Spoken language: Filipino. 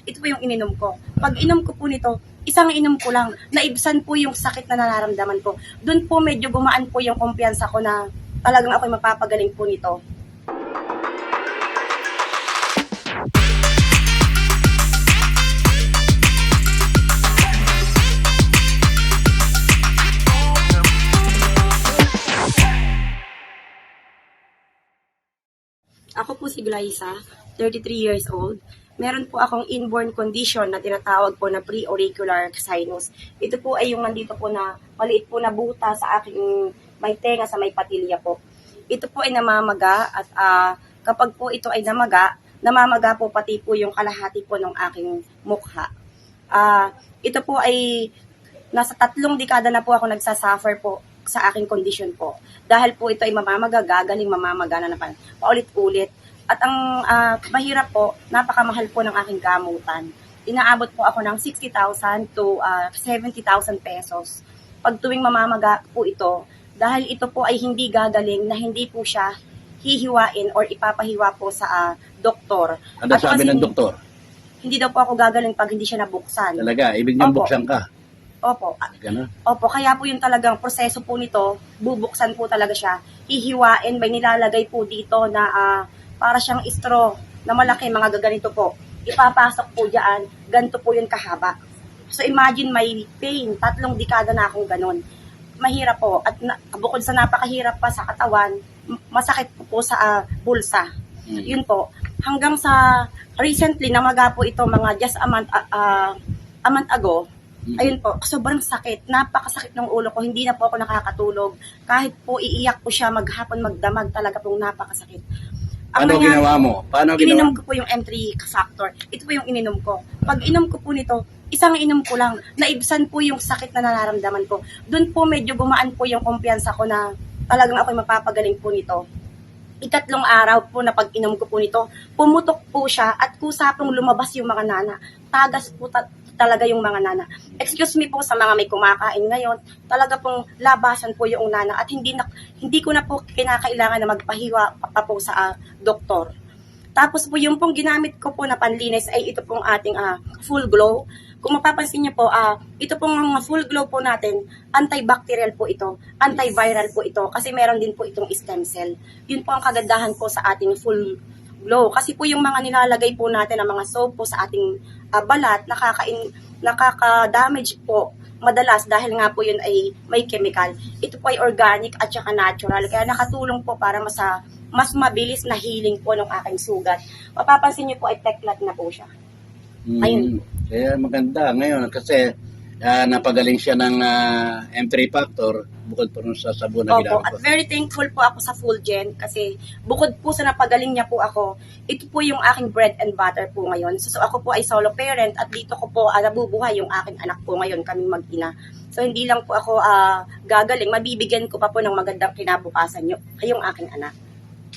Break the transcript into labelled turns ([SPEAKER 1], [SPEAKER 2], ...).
[SPEAKER 1] ito po yung ininom ko. Pag inom ko po nito, isang inom ko lang, naibsan po yung sakit na nararamdaman ko. Doon po medyo gumaan po yung kumpiyansa ko na talagang ako'y mapapagaling po nito. Ako po si Glyza, 33 years old. Meron po akong inborn condition na tinatawag po na preauricular sinus. Ito po ay yung nandito po na maliit po na buta sa aking may tenga sa may patilya po. Ito po ay namamaga at kapag po ito ay namamaga po pati po yung kalahati po ng aking mukha. Ito po ay nasa 3 dekada na po ako nagsasuffer po sa aking condition po. Dahil po ito ay mamamaga, gagaling mamamaga na naman paulit-ulit. At ang mahirap po, napakamahal po ng aking gamutan. Inaabot po ako ng 60,000 to 70,000 pesos. Pag tuwing mamamaga po ito, dahil ito po ay hindi gagaling na hindi po siya hihiwain or ipapahiwa po sa doktor.
[SPEAKER 2] Ano sabi ng doktor?
[SPEAKER 1] Hindi daw po ako gagaling pag hindi siya nabuksan.
[SPEAKER 2] Talaga, ibig niyang
[SPEAKER 1] Opo.
[SPEAKER 2] buksan ka.
[SPEAKER 1] Opo.
[SPEAKER 2] Ganun.
[SPEAKER 1] Opo, kaya po yung talagang proseso po nito, bubuksan po talaga siya. Hihiwain, may nilalagay po dito na para siyang straw na malaki, mga gaganito po. Ipapasok po diyan, ganito po yun kahaba. So imagine may pain, 3 dekada na akong ganun. Mahirap po, at bukod sa napakahirap pa sa katawan, masakit po sa bulsa. Yun po, hanggang sa recently, namaga po ito mga just a month ago. Ayun po, sobrang sakit, napakasakit ng ulo ko, hindi na po ako nakakatulog. Kahit po iiyak po siya maghapon magdamag, talaga pong napakasakit.
[SPEAKER 2] Paano ginawa mo?
[SPEAKER 1] Ininom ko po yung M3 factor. Ito po yung ininom ko. Pag inom ko po nito, isang inom ko lang, naibsan po yung sakit na nararamdaman ko. Doon po medyo gumaan po yung kumpiyansa ko na talagang ako'y mapapagaling po nito. 3 araw po na pag inom ko po nito, pumutok po siya at kusapong lumabas yung mga nana. Tagas po talaga yung mga nana. Excuse me po sa mga may kumakain ngayon, talaga pong labasan po yung nana at hindi ko na po kinakailangan na magpahiwa pa po sa doktor. Tapos po yung pong ginamit ko po na panlinis ay ito pong ating full glow. Kung mapapansin niyo po, ito pong full glow po natin, antibacterial po ito, antiviral po ito, kasi meron din po itong stem cell. Yun po ang kagandahan po sa ating full glow. Kasi po yung mga nilalagay po natin, ang mga soap po sa ating balat, nakaka-damage po madalas dahil nga po yun ay may chemical. Ito po ay organic at saka natural. Kaya nakatulong po para mas mabilis na healing po ng aking sugat. Mapapansin niyo po ay peklat na po siya. Ayun.
[SPEAKER 2] Kaya maganda ngayon kasi napagaling siya ng M3 factor bukod po sa sabon na
[SPEAKER 1] Opo,
[SPEAKER 2] ginamit
[SPEAKER 1] at
[SPEAKER 2] ko.
[SPEAKER 1] very thankful po ako sa Fulgen kasi bukod po sa napagaling niya po ako, ito po yung aking bread and butter po ngayon. So ako po ay solo parent at dito ko po nabubuhay yung aking anak po ngayon, kaming mag-ina. So hindi lang po ako gagaling, mabibigyan ko pa po ng magandang kinabukasan yung aking anak.